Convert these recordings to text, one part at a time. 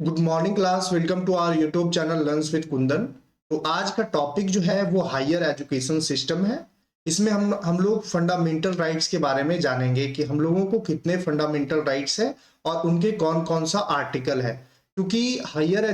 Good morning class. Welcome to our YouTube channel learns with Kundan. तो आज का topic जो है वो हायर एजुकेशन सिस्टम है। इसमें हम लोग फंडामेंटल राइट्स के बारे में जानेंगे कि हम लोगों को कितने फंडामेंटल राइट्स है और उनके कौन कौन सा आर्टिकल है। क्योंकि हायर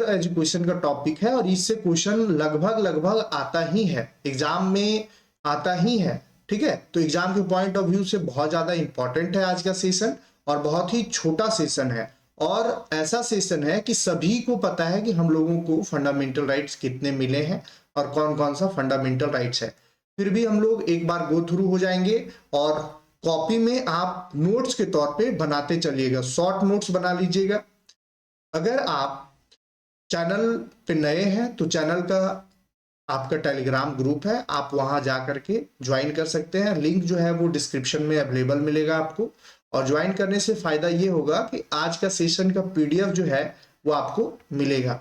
एजुकेशन का टॉपिक है और इससे क्वेश्चन लगभग लगभग आता ही है, एग्जाम में आता ही है। ठीक है, तो एग्जाम के पॉइंट ऑफ व्यू से बहुत ज्यादा इंपॉर्टेंट है आज का सेशन और बहुत ही छोटा सेशन है। और ऐसा सेशन है कि सभी को पता है कि हम लोगों को फंडामेंटल राइट्स कितने मिले हैं और कौन कौन सा फंडामेंटल राइट्स है। फिर भी हम लोग एक बार गो थ्रू हो जाएंगे और कॉपी में आप नोट्स के तौर पे बनाते चलिएगा, शॉर्ट नोट्स बना लीजिएगा। अगर आप चैनल पे नए हैं तो चैनल का आपका टेलीग्राम ग्रुप है, आप वहां जा करके ज्वाइन कर सकते हैं। लिंक जो है वो डिस्क्रिप्शन में अवेलेबल मिलेगा आपको। और ज्वाइन करने से फायदा ये होगा कि आज का सेशन का पीडीएफ जो है वो आपको मिलेगा।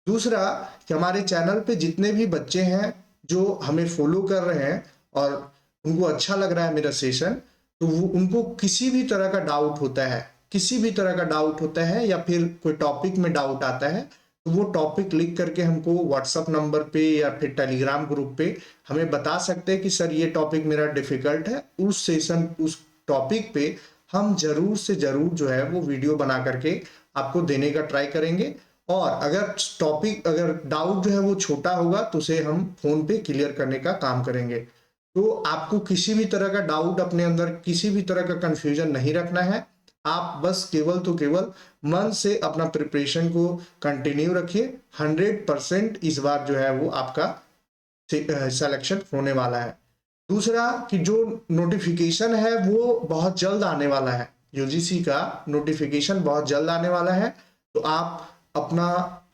दूसरा कि हमारे चैनल पे जितने भी बच्चे हैं जो हमें फॉलो कर रहे हैं और उनको अच्छा लग रहा है मेरा सेशन, तो वो उनको किसी भी तरह का डाउट होता है, किसी भी तरह का डाउट होता है या फिर कोई टॉपिक में डाउट आता है, तो वो टॉपिक लिख करके हमको व्हाट्सअप नंबर पे या फिर टेलीग्राम ग्रुप पे हमें बता सकते हैं कि सर ये टॉपिक मेरा डिफिकल्ट है। उस टॉपिक पे हम जरूर से जरूर जो है वो वीडियो बना करके आपको देने का ट्राई करेंगे। और अगर डाउट जो है वो छोटा होगा तो उसे हम फोन पे क्लियर करने का काम करेंगे। तो आपको किसी भी तरह का डाउट, अपने अंदर किसी भी तरह का कंफ्यूजन नहीं रखना है। आप बस केवल तो केवल मन से अपना प्रिपरेशन को कंटिन्यू रखिए। 100% इस बार जो है वो आपका सिलेक्शन होने वाला है। दूसरा कि जो नोटिफिकेशन है वो बहुत जल्द आने वाला है, यूजीसी का नोटिफिकेशन बहुत जल्द आने वाला है। तो आप अपना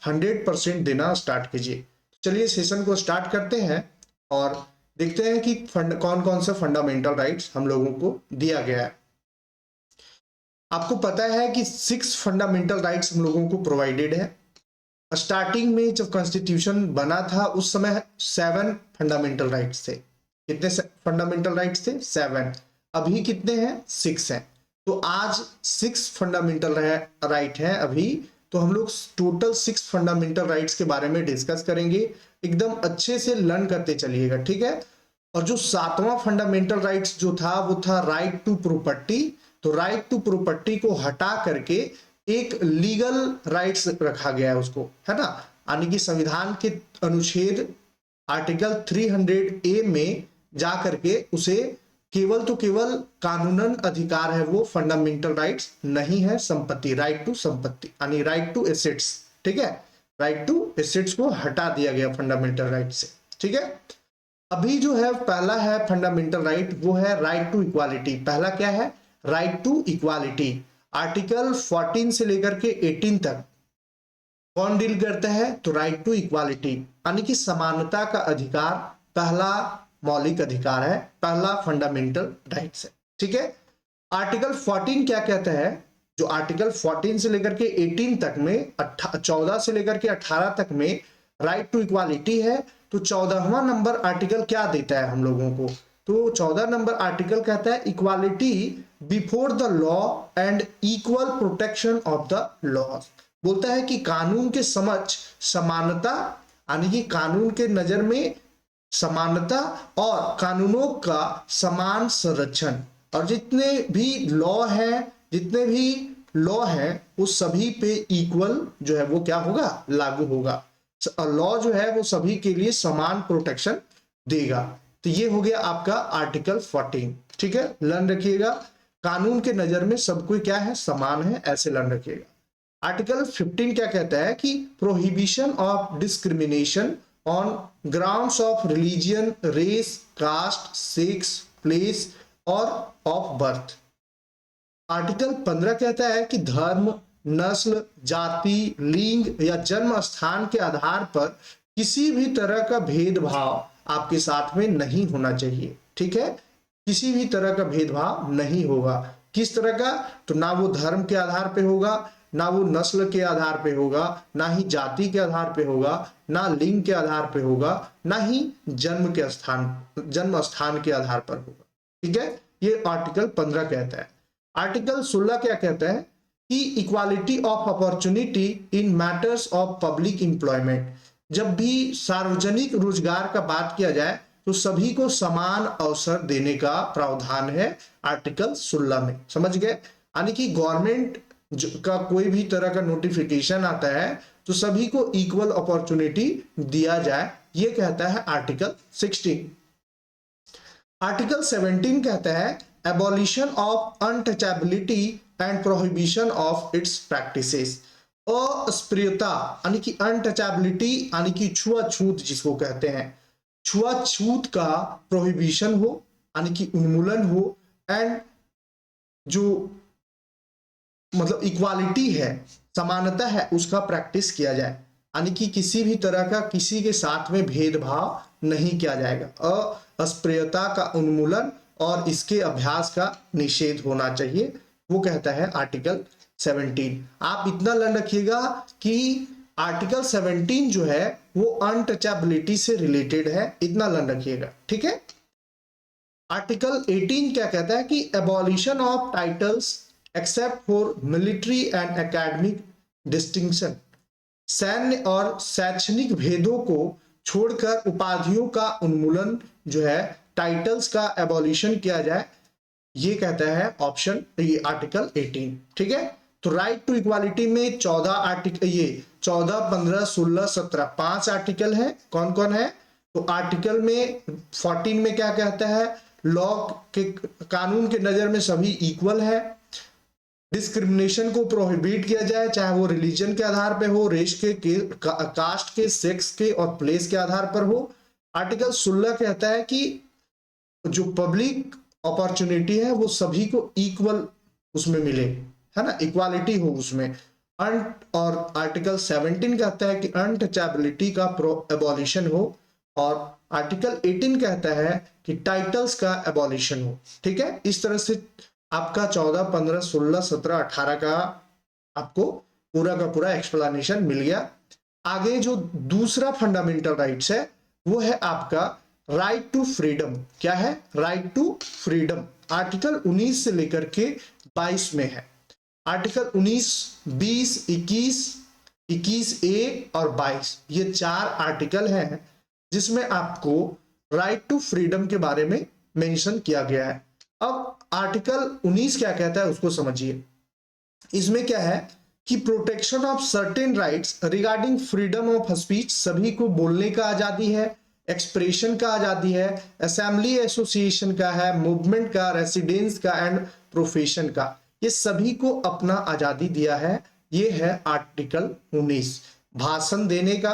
100% देना स्टार्ट कीजिए। चलिए सेशन को स्टार्ट करते हैं और देखते हैं कि कौन कौन सा फंडामेंटल राइट्स हम लोगों को दिया गया है। आपको पता है कि 6 फंडामेंटल राइट्स हम लोगों को प्रोवाइडेड है। स्टार्टिंग में जब कॉन्स्टिट्यूशन बना था उस समय 7 फंडामेंटल राइट्स थे। कितने फंडामेंटल राइट्स थे? 7। अभी कितने हैं? 6 हैं। तो आज 6 फंडामेंटल राइट हैं अभी। तो हम लोग टोटल 6 फंडामेंटल राइट्स के बारे में डिस्कस करेंगे। एकदम अच्छे से लर्न करते चलिएगा, ठीक है। और जो 7वां फंडामेंटल राइट्स जो था वो था राइट टू प्रॉपर्टी। तो राइट टू प्रॉपर्टी को हटा करके एक लीगल राइट्स रखा गया है उसको, है ना। यानी कि संविधान के अनुच्छेद आर्टिकल 300A में जा करके उसे केवल तो केवल कानूनन अधिकार है, वो फंडामेंटल राइट्स नहीं है। संपत्ति, राइट टू संपत्ति यानी राइट टू एसेट्स, ठीक है। राइट टू एसेट्स को हटा दिया गया फंडामेंटल राइट से, ठीक है। अभी जो है पहला है फंडामेंटल राइट, वो है राइट टू इक्वालिटी। पहला क्या है? Right to equality. आर्टिकल 14 से लेकर के 18 तक कौन डील करता है? तो राइट टू इक्वालिटी यानी कि समानता का अधिकार पहला मौलिक अधिकार है, पहला फंडामेंटल राइट्स है, ठीक है। आर्टिकल 14 क्या कहता है? जो आर्टिकल 14 से लेकर के 18 तक में 14 से लेकर के 18 तक में राइट टू इक्वालिटी है। तो 14वां नंबर आर्टिकल क्या देता है हम लोगों को? तो 14 नंबर आर्टिकल कहता है equality before the law and equal protection of the law. बोलता है कि कानून के समक्ष समानता यानी कि कानून के नजर में समानता और कानूनों का समान संरक्षण। और जितने भी लॉ है वो सभी पे इक्वल जो है वो क्या होगा? लागू होगा। लॉ जो है वो सभी के लिए समान प्रोटेक्शन देगा। तो ये हो गया आपका आर्टिकल 14, ठीक है। लर्न रखिएगा, कानून के नजर में सब कोई क्या है? समान है, ऐसे लर्न रखिएगा। आर्टिकल 15 क्या कहता है कि prohibition of discrimination on grounds of religion, race, caste, sex, place और ऑफ बर्थ। आर्टिकल 15 कहता है कि धर्म, नस्ल, जाति, लिंग या जन्म स्थान के आधार पर किसी भी तरह का भेदभाव आपके साथ में नहीं होना चाहिए, ठीक है। किसी भी तरह का भेदभाव नहीं होगा। किस तरह का? तो ना वो धर्म के आधार पे होगा, ना वो नस्ल के आधार पे होगा, ना ही जाति के आधार पे होगा, ना लिंग के आधार पे होगा, ना ही जन्म स्थान के आधार पर होगा, ठीक है। ये आर्टिकल 15 कहता है। आर्टिकल 16 क्या कहता है कि equality of opportunity in matters of public employment, जब भी सार्वजनिक रोजगार का बात किया जाए तो सभी को समान अवसर देने का प्रावधान है आर्टिकल 16 में। समझ गए? यानी कि गवर्नमेंट का कोई भी तरह का नोटिफिकेशन आता है तो सभी को इक्वल अपॉर्चुनिटी दिया जाए, ये कहता है आर्टिकल 16। आर्टिकल 17 कहता है abolition of untouchability and prohibition of its practices. अस्पृश्यता यानी कि अनटचेबिलिटी यानी कि छुआछूत जिसको कहते हैं, छुआछूत का प्रोहिबिशन हो यानी कि उन्मूलन हो, एंड जो मतलब इक्वालिटी है, समानता है, उसका प्रैक्टिस किया जाए, यानी कि किसी भी तरह का किसी के साथ में भेदभाव नहीं किया जाएगा। अस्पृश्यता का उन्मूलन और इसके अभ्यास का निषेध होना चाहिए, वो कहता है आर्टिकल 17। आप इतना लर्न रखिएगा कि आर्टिकल 17 जो है वो अनटचेबिलिटी से रिलेटेड है, इतना लर्न रखिएगा, ठीक है। आर्टिकल 18 क्या कहता है कि abolition of titles except for military and academic distinction, सैन्य और शैक्षणिक भेदों को छोड़कर उपाधियों का उन्मूलन जो है, टाइटल्स का एबॉलिशन किया जाए, ये कहता है ऑप्शन ये आर्टिकल 18, ठीक है। तो राइट टू इक्वालिटी में 14 आर्टिकल, ये 14, 15, 16, 17 5 आर्टिकल है। कौन कौन है? तो आर्टिकल में 14 में क्या कहता है, लॉ के कानून के नजर में सभी इक्वल है, डिस्क्रिमिनेशन को प्रोहिबिट किया जाए, चाहे वो रिलीजन के आधार पे हो, रेस के कास्ट के, सेक्स के और प्लेस के आधार पर हो। आर्टिकल 16 कहता है कि जो पब्लिक अपॉर्चुनिटी है वो सभी को इक्वल उसमें मिले, है ना, इक्वालिटी हो उसमें। और आर्टिकल 17 कहता है कि अनटचेबिलिटी का एबॉलिशन हो, और आर्टिकल 18 कहता है कि टाइटल्स का एबॉलिशन हो, ठीक है। इस तरह से आपका 14, 15, 16, 17, 18 का आपको पूरा का पूरा एक्सप्लेनेशन मिल गया। आगे जो दूसरा फंडामेंटल राइट्स है वो है आपका राइट टू फ्रीडम। क्या है? Right to freedom. आर्टिकल 19 से लेकर के 22 में है। आर्टिकल 19, 20, 21, 21A और 22, ये 4 आर्टिकल हैं जिसमें आपको राइट टू फ्रीडम के बारे में मेंशन किया गया है। अब आर्टिकल 19 क्या कहता है उसको समझिए। इसमें क्या है कि protection of certain rights regarding freedom of speech, सभी को बोलने का आजादी है, एक्सप्रेशन का आजादी है, असेंबली एसोसिएशन का है, मूवमेंट का, रेसिडेंस का एंड प्रोफेशन का, ये सभी को अपना आजादी दिया है। ये है आर्टिकल 19। भाषण देने का,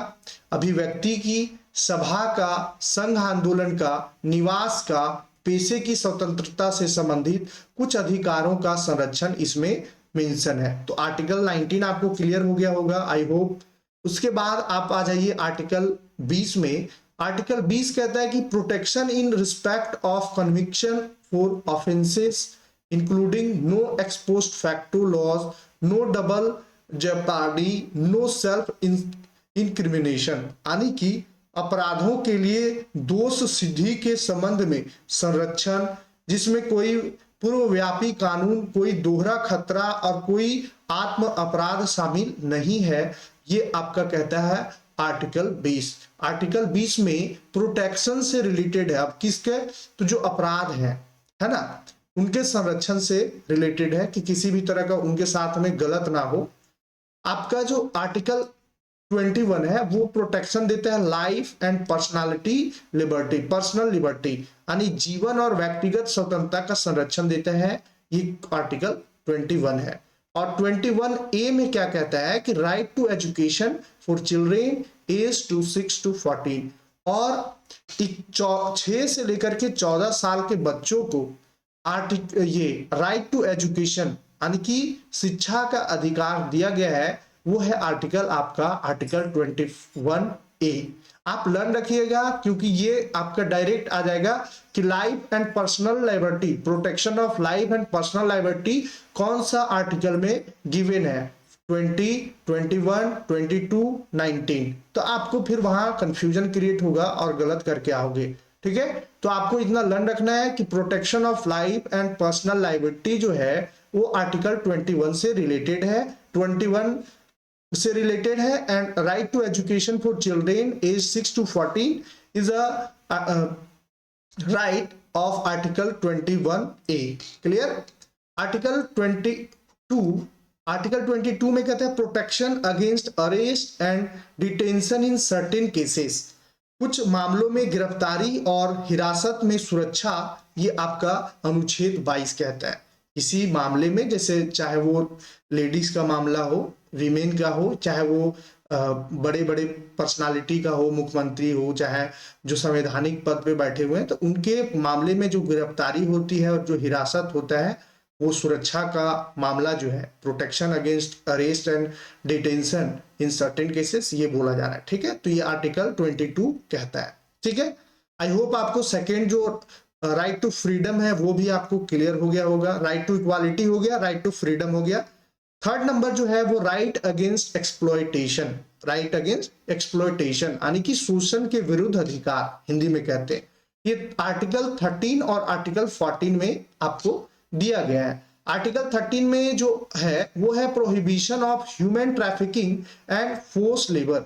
अभिव्यक्ति की, सभा का, संघ आंदोलन का, निवास का, पेशे की स्वतंत्रता से संबंधित कुछ अधिकारों का संरक्षण इसमें मेंशन है। तो आर्टिकल 19 आपको क्लियर हो गया होगा, आई होप। उसके बाद आप आ जाइए आर्टिकल 20 में। आर्टिकल 20 कहता है कि protection in respect of conviction for offences including no ex post facto laws, no double jeopardy, no self incrimination, यानी कि अपराधों के लिए दोष सिद्धि के संबंध में संरक्षण, जिसमें कोई पूर्वव्यापी कानून, कोई दोहरा खतरा और कोई आत्म अपराध शामिल नहीं है, ये आपका कहता है आर्टिकल 20। आर्टिकल 20 में प्रोटेक्शन से रिलेटेड है। अब किसके? तो जो अपराध है ना, उनके संरक्षण से रिलेटेड है कि किसी भी तरह का उनके साथ में गलत ना हो। आपका जो आर्टिकल 21 है वो प्रोटेक्शन देता है life and personality liberty, personal liberty, यानी जीवन और व्यक्तिगत स्वतंत्रता का संरक्षण देता है, ये आर्टिकल 21 है। और 21A में क्या कहता है कि right to education for children age to 6 to 14, और 6 से लेकर के 14 साल के बच्चों को ये राइट टू एजुकेशन यानी कि शिक्षा का अधिकार दिया गया है, वो है आर्टिकल आपका आर्टिकल 21A। आप लर्न रखिएगा क्योंकि ये आपका डायरेक्ट आ जाएगा कि life and personal liberty, protection of life and personal liberty कौन सा आर्टिकल में गिवन है, 20, 21, 22, 19। तो आपको फिर वहां कंफ्यूजन क्रिएट होगा और गलत करके आओगे, ठीक है। तो आपको इतना लर्न रखना है कि protection of life and personal liberty जो है वो आर्टिकल 21 से रिलेटेड है, 21 से रिलेटेड है। And right to education for children age 6 to 14 is a right of article 21A। क्लियर। आर्टिकल 22 में कहते हैं protection against arrest and detention in certain cases. कुछ मामलों में गिरफ्तारी और हिरासत में सुरक्षा, ये आपका अनुच्छेद 22 कहता है। किसी मामले में, जैसे चाहे वो लेडीज का मामला हो, वीमेन का हो, चाहे वो बड़े बड़े पर्सनालिटी का हो, मुख्यमंत्री हो, चाहे जो संवैधानिक पद पे बैठे हुए हैं, तो उनके मामले में जो गिरफ्तारी होती है और जो हिरासत होता है, वो सुरक्षा का मामला जो है, protection against arrest and detention in certain cases, ये बोला जा रहा है। ठीक है, तो ये आर्टिकल 22 कहता है। ठीक है, आई होप आपको सेकेंड जो राइट टू फ्रीडम है वो भी आपको क्लियर हो गया होगा। राइट टू इक्वालिटी हो गया, राइट टू फ्रीडम हो गया। थर्ड नंबर जो है वो right against exploitation. Right against exploitation यानी कि शोषण के विरुद्ध अधिकार, हिंदी में कहते हैं। ये आर्टिकल 13 और आर्टिकल 14 में आपको दिया गया है। आर्टिकल 13 में जो है वो है prohibition of human trafficking and force labour,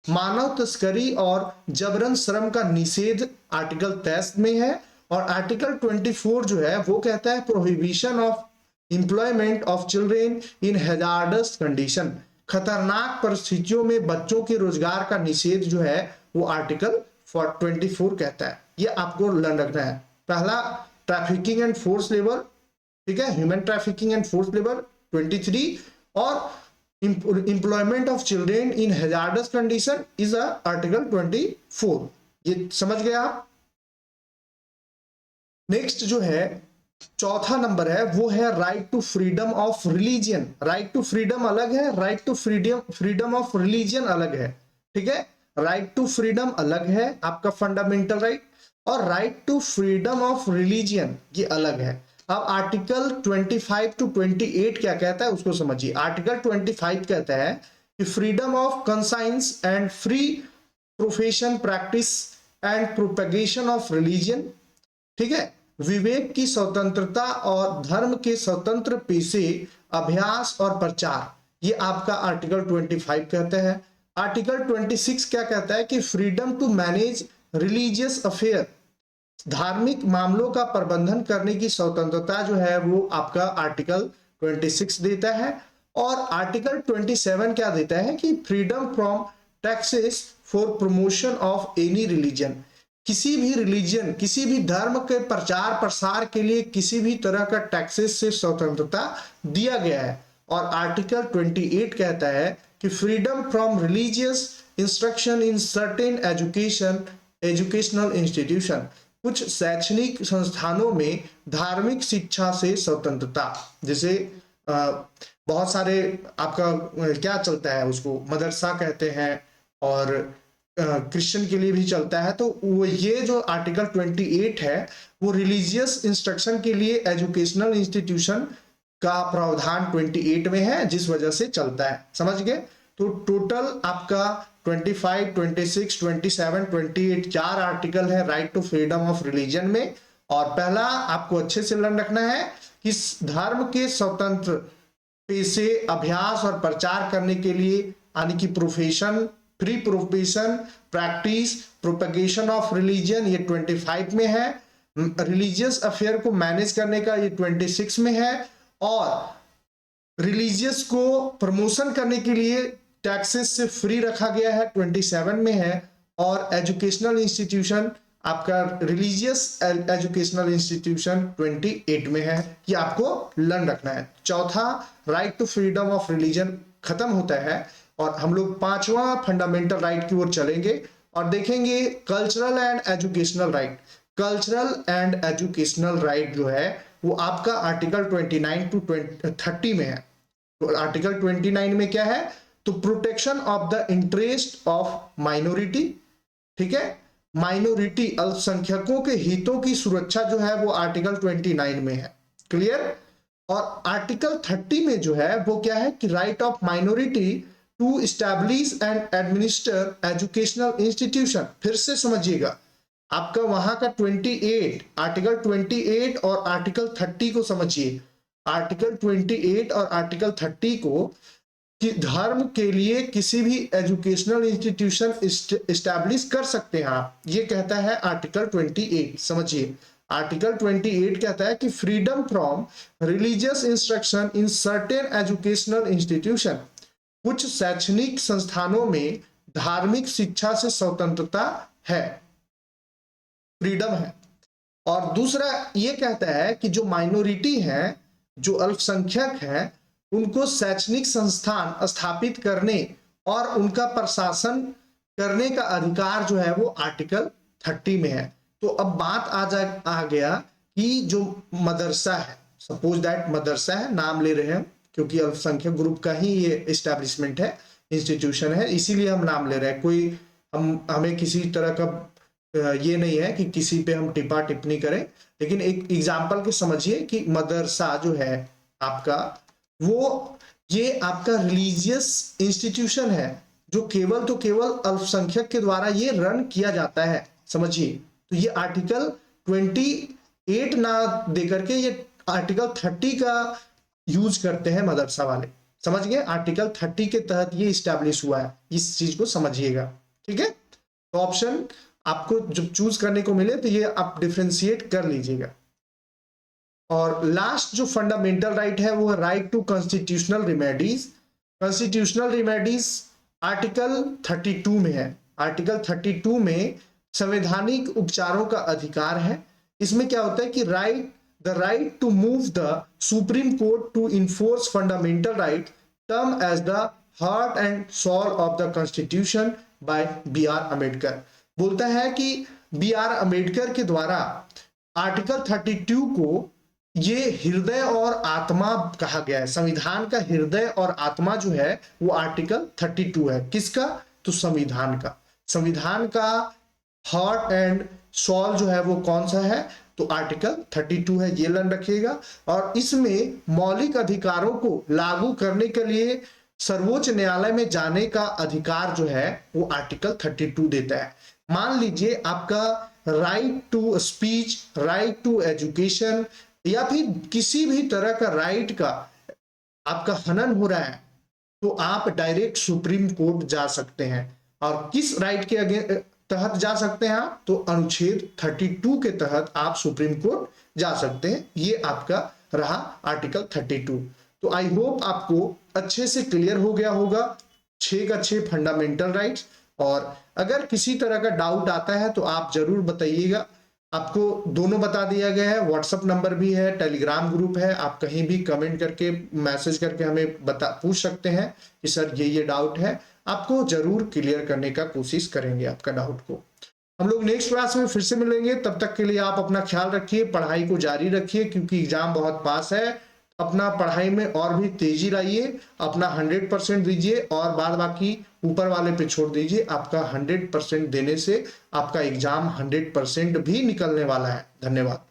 मानव तस्करी और जबरन श्रम का निषेध आर्टिकल 23 में है। और आर्टिकल 24 जो है वो कहता है prohibition of employment of children in hazards condition, खतरनाक परिस्थितियों में बच्चों के रोजगार का निषेध जो है वो आर्टिकल 24 कहता है। ये आपको लर्न रखना है। पहला ट्रैफिकिंग एंड फोर्स लेबर, ठीक है, human trafficking and force labour 23, और employment of children in hazards condition is article 24। ये समझ गए आप। नेक्स्ट जो है चौथा नंबर है वो है right to freedom of religion. Right to freedom अलग है, right to freedom of religion अलग है। ठीक है, राइट टू फ्रीडम अलग है आपका फंडामेंटल राइट, और right to freedom of religion ये अलग है। अब आर्टिकल 25 to 28 क्या कहता है उसको समझिए। आर्टिकल 25 कहता है कि freedom of conscience and free profession practice and propagation of religion, ठीक है, विवेक की स्वतंत्रता और धर्म के स्वतंत्र पेशे, अभ्यास और प्रचार, ये आपका आर्टिकल 25 कहता है। आर्टिकल 26 क्या कहता है कि freedom to manage religious affair, धार्मिक मामलों का प्रबंधन करने की स्वतंत्रता जो है वो आपका आर्टिकल 26 देता है। और आर्टिकल 27 क्या देता है कि freedom from taxes for promotion of any religion, किसी भी रिलीजन, किसी भी धर्म के प्रचार प्रसार के लिए किसी भी तरह का टैक्सेस से स्वतंत्रता दिया गया है। और आर्टिकल 28 कहता है कि freedom from religious instruction in certain educational institution, कुछ शैक्षणिक संस्थानों में धार्मिक शिक्षा से स्वतंत्रता। जैसे बहुत सारे आपका क्या चलता है, उसको मदरसा कहते हैं, और क्रिश्चियन के लिए भी चलता है। तो वो ये जो आर्टिकल 28 है वो रिलीजियस इंस्ट्रक्शन के लिए एजुकेशनल इंस्टीट्यूशन का प्रावधान 28 में है, जिस वजह से चलता है। समझ गए। तो टोटल आपका 25, 26, 27, 28 चार आर्टिकल है right to freedom of religion में। और पहला आपको अच्छे से लर्न रखना है कि धर्म के स्वतंत्र पेशे, अभ्यास और प्रचार करने के लिए, यानी कि profession, free profession, practice, propagation of religion, ये 25 में है। रिलीजियस अफेयर को मैनेज करने का ये 26 में है। और रिलीजियस को प्रमोशन करने के लिए टैक्सेस से फ्री रखा गया है, 27 में है। और एजुकेशनल इंस्टीट्यूशन आपका रिलीजियस एजुकेशनल इंस्टीट्यूशन 28 में है। ये आपको लर्न रखना है। चौथा right to freedom of religion खत्म होता है और हम लोग पांचवा फंडामेंटल राइट की ओर चलेंगे और देखेंगे cultural and educational right. Cultural and educational right जो है वो आपका आर्टिकल 29 to 30 में है। तो आर्टिकल 29 में क्या है, तो protection of the interest of minority, ठीक है, माइनॉरिटी अल्पसंख्यकों के हितों की सुरक्षा जो है वो आर्टिकल 29 में है। क्लियर। और आर्टिकल 30 में जो है वो क्या है कि right of minority to establish and administer educational institution. फिर से समझिएगा, आपका वहां का 28, आर्टिकल 28 और आर्टिकल 30 को समझिए। आर्टिकल 28 और आर्टिकल 30 को कि धर्म के लिए किसी भी एजुकेशनल इंस्टीट्यूशन इस्टेब्लिश कर सकते हैं आप, ये कहता है आर्टिकल 28। समझिए, आर्टिकल 28 कहता है कि freedom from religious instruction in certain educational institution, कुछ शैक्षणिक संस्थानों में धार्मिक शिक्षा से स्वतंत्रता है, फ्रीडम है। और दूसरा ये कहता है कि जो माइनॉरिटी है, जो अल्पसंख्यक है, उनको शैक्षणिक संस्थान स्थापित करने और उनका प्रशासन करने का अधिकार जो है वो आर्टिकल 30 में है। तो अब बात आ गया कि जो मदरसा है, सपोज दैट मदरसा है, नाम ले रहे हैं क्योंकि अल्पसंख्यक ग्रुप का ही ये एस्टेब्लिशमेंट है, इंस्टीट्यूशन है, इसीलिए हम नाम ले रहे हैं। कोई हमें किसी तरह का ये नहीं है कि किसी पे हम टिप्पा टिप्पणी करें, लेकिन एक एग्जाम्पल के समझिए कि मदरसा जो है आपका, वो ये आपका रिलीजियस इंस्टीट्यूशन है जो केवल तो केवल अल्पसंख्यक के द्वारा ये रन किया जाता है। समझिए, तो ये आर्टिकल 28 ना देकर के ये आर्टिकल 30 का यूज करते हैं मदरसा वाले। समझ गए, आर्टिकल 30 के तहत ये इस्टेब्लिश हुआ है, इस चीज को समझिएगा। ठीक है, तो ऑप्शन आपको जब चूज करने को मिले तो ये आप डिफरेंशिएट कर लीजिएगा। और लास्ट जो फंडामेंटल राइट है वो है right to constitutional remedies. Constitutional remedies article 32 में है। आर्टिकल 32 में संवैधानिक उपचारों का अधिकार है। इसमें क्या होता है कि the right to move the supreme court to enforce fundamental right term as the heart and soul of the constitution by B.R. Ambedkar. बोलता है कि B.R. अम्बेडकर के द्वारा आर्टिकल 32 को ये हृदय और आत्मा कहा गया है। संविधान का हृदय और आत्मा जो है वो आर्टिकल 32 है। किसका? तो संविधान का। संविधान का हार्ट एंड सोल जो है वो कौन सा है? तो आर्टिकल 32 है, ये लन रखिएगा। और इसमें मौलिक अधिकारों को लागू करने के लिए सर्वोच्च न्यायालय में जाने का अधिकार जो है वो आर्टिकल 32 देता है। मान लीजिए आपका right to speech, right to education या फिर किसी भी तरह का राइट का आपका हनन हो रहा है, तो आप डायरेक्ट सुप्रीम कोर्ट जा सकते हैं। और किस राइट के तहत जा सकते हैं आप? तो अनुच्छेद 32 के तहत आप सुप्रीम कोर्ट जा सकते हैं। ये आपका रहा आर्टिकल 32। तो आई होप आपको अच्छे से क्लियर हो गया होगा 6 का 6 फंडामेंटल राइट्स। और अगर किसी तरह का डाउट आता है तो आप जरूर बताइएगा। आपको दोनों बता दिया गया है, व्हाट्सएप नंबर भी है, टेलीग्राम ग्रुप है, आप कहीं भी कमेंट करके मैसेज करके हमें पूछ सकते हैं कि सर ये डाउट है। आपको जरूर क्लियर करने का कोशिश करेंगे आपका डाउट को। हम लोग नेक्स्ट क्लास में फिर से मिलेंगे, तब तक के लिए आप अपना ख्याल रखिए, पढ़ाई को जारी रखिए क्योंकि एग्जाम बहुत पास है। अपना पढ़ाई में और भी तेजी लाइए, अपना 100% दीजिए और बाद बाकी ऊपर वाले पे छोड़ दीजिए। आपका 100% देने से आपका एग्जाम 100% भी निकलने वाला है। धन्यवाद।